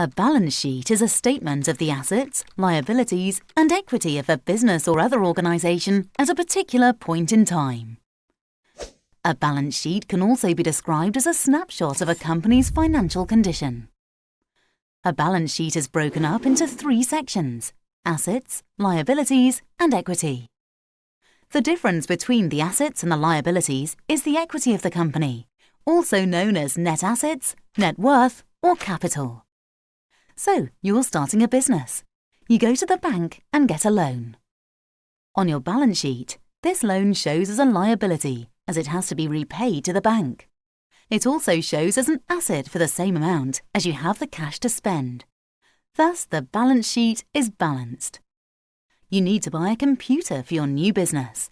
A balance sheet is a statement of the assets, liabilities, and equity of a business or other organisation at a particular point in time. A balance sheet can also be described as a snapshot of a company's financial condition. A balance sheet is broken up into 3 sections: assets, liabilities, and equity. The difference between the assets and the liabilities is the equity of the company, also known as net assets, net worth, or capital. So, you're starting a business. You go to the bank and get a loan. On your balance sheet, this loan shows as a liability, as it has to be repaid to the bank. It also shows as an asset for the same amount as you have the cash to spend. Thus, the balance sheet is balanced. You need to buy a computer for your new business.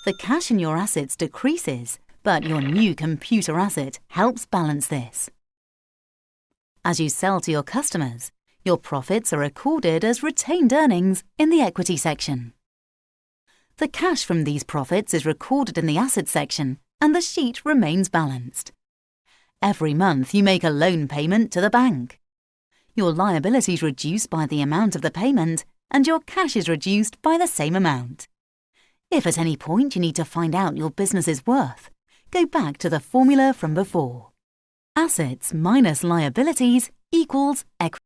The cash in your assets decreases, but your new computer asset helps balance this. As you sell to your customers, your profits are recorded as retained earnings in the equity section. The cash from these profits is recorded in the assets section, and the sheet remains balanced. Every month you make a loan payment to the bank. Your liabilities reduce by the amount of the payment, and your cash is reduced by the same amount. If at any point you need to find out your business's worth, go back to the formula from before. Assets minus liabilities equals equity.